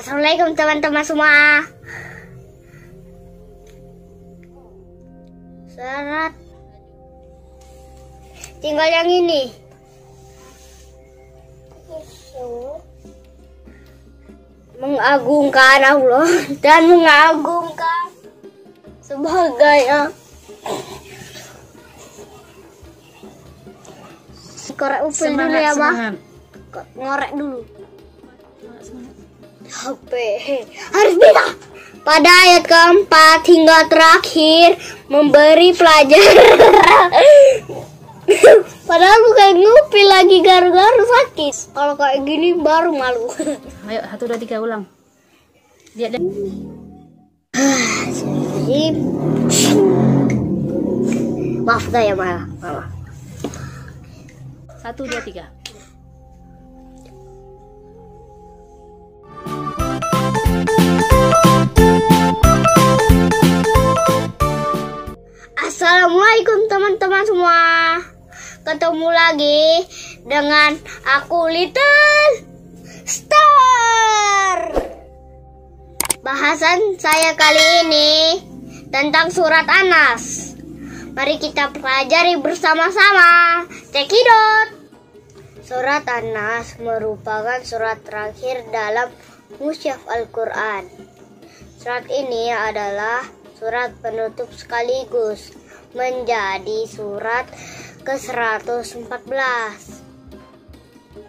Assalamualaikum teman-teman semua. Syarat tinggal yang ini. Mengagungkan Allah dan mengagungkan sebagai korek upil dulu ya, Bah. Ngorek dulu. HP harus bisa. Pada ayat keempat hingga terakhir memberi pelajaran. Padahal bukan ngupil lagi, garu-garu sakit. Kalau kayak gini baru malu. Ayo 1, 2, 3 ulang. Lihat deh. Maaf dah ya, Mama. 1, 2, 3. Assalamualaikum teman-teman semua. Ketemu lagi dengan aku Little Star. Bahasan saya kali ini tentang surat An-Nas. Mari kita pelajari bersama-sama. Cekidot. Surat An-Nas merupakan surat terakhir dalam mushaf Al-Quran. Surat ini adalah surat penutup sekaligus menjadi surat ke-114.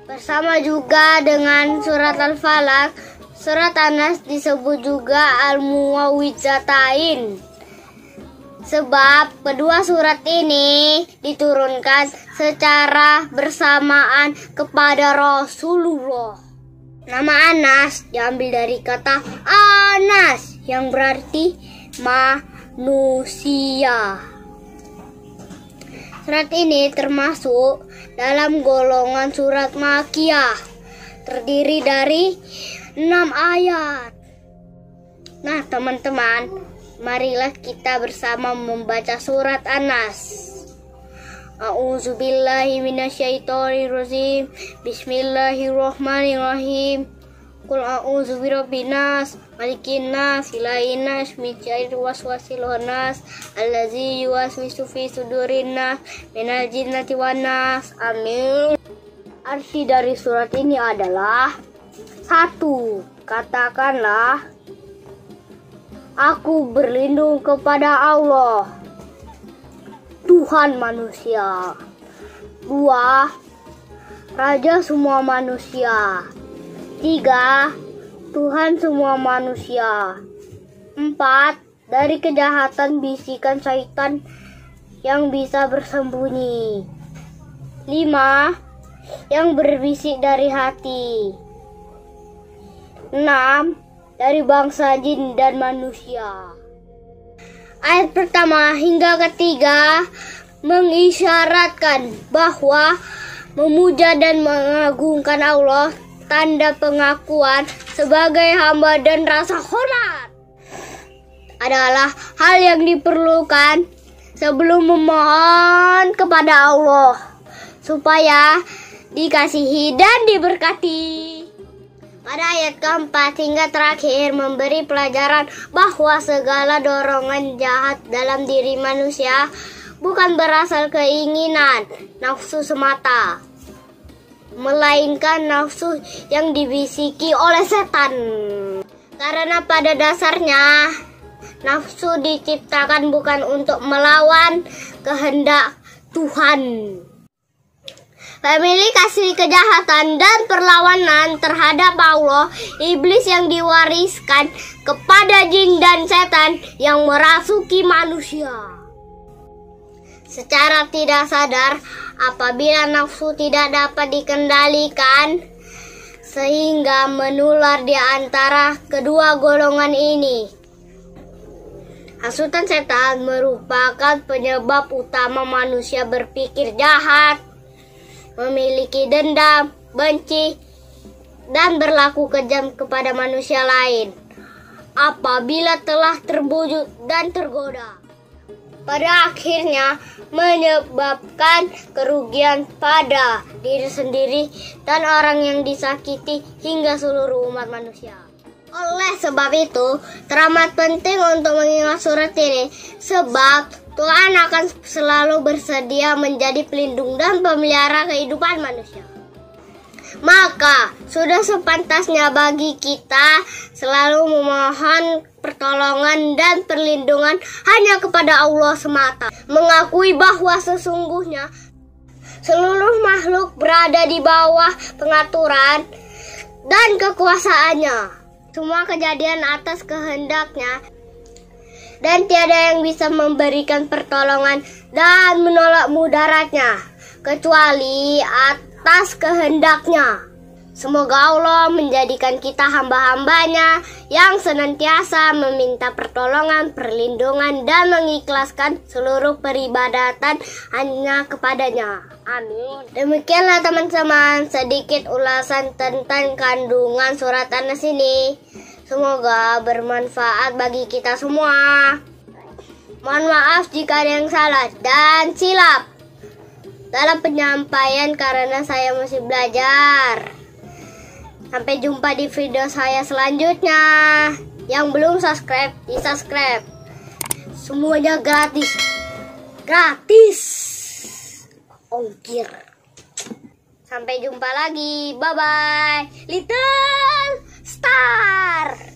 Bersama juga dengan surat Al-Falaq, surat An-Nas disebut juga Al-Muawwidzatain. Sebab kedua surat ini diturunkan secara bersamaan kepada Rasulullah. Nama Anas diambil dari kata Anas yang berarti manusia. Surat ini termasuk dalam golongan surat Makkiyah, terdiri dari 6 ayat. Nah teman-teman, marilah kita bersama membaca surat An-Nas. A'udzubillahi minasyaitonirrajim. Bismillahirrahmanirrahim. Qul a'udzu birabbin nas, malikin nas, ilahin nas, min syarril waswasil khannas, allazi yuwaswisu fi sudurin nas, minal jinnati wan nas. Amin. Arti dari surat ini adalah 1. Katakanlah, aku berlindung kepada Allah, Tuhan manusia. 2. Raja semua manusia. 3. Tuhan semua manusia. 4. Dari kejahatan bisikan syaitan yang bisa bersembunyi. 5. Yang berbisik dari hati. 6. Dari bangsa jin dan manusia. Ayat pertama hingga ketiga mengisyaratkan bahwa memuja dan mengagungkan Allah, tanda pengakuan sebagai hamba dan rasa hormat adalah hal yang diperlukan sebelum memohon kepada Allah supaya dikasihi dan diberkati. Pada ayat keempat hingga terakhir memberi pelajaran bahwa segala dorongan jahat dalam diri manusia bukan berasal keinginan nafsu semata, melainkan nafsu yang dibisiki oleh setan. Karena pada dasarnya nafsu diciptakan bukan untuk melawan kehendak Tuhan. Pemilik asli kejahatan dan perlawanan terhadap Allah, iblis yang diwariskan kepada jin dan setan yang merasuki manusia. Secara tidak sadar, apabila nafsu tidak dapat dikendalikan, sehingga menular di antara kedua golongan ini. Hasutan setan merupakan penyebab utama manusia berpikir jahat, memiliki dendam, benci, dan berlaku kejam kepada manusia lain apabila telah terbujuk dan tergoda. Pada akhirnya menyebabkan kerugian pada diri sendiri dan orang yang disakiti hingga seluruh umat manusia. Oleh sebab itu, teramat penting untuk mengingat surat ini, sebab Tuhan akan selalu bersedia menjadi pelindung dan pemelihara kehidupan manusia. Maka, sudah sepantasnya bagi kita selalu memohon pertolongan dan perlindungan hanya kepada Allah semata. Mengakui bahwa sesungguhnya seluruh makhluk berada di bawah pengaturan dan kekuasaannya. Semua kejadian atas kehendaknya, dan tiada yang bisa memberikan pertolongan dan menolak mudaratnya kecuali atas kehendaknya. Semoga Allah menjadikan kita hamba-hambanya yang senantiasa meminta pertolongan, perlindungan, dan mengikhlaskan seluruh peribadatan hanya kepadanya. Amin. Demikianlah teman-teman sedikit ulasan tentang kandungan surat An-Nas ini. Semoga bermanfaat bagi kita semua. Mohon maaf jika ada yang salah dan silap dalam penyampaian karena saya masih belajar. Sampai jumpa di video saya selanjutnya. Yang belum subscribe, di-subscribe. Semuanya gratis. Gratis. Ongkir. Sampai jumpa lagi. Bye-bye. Little Star.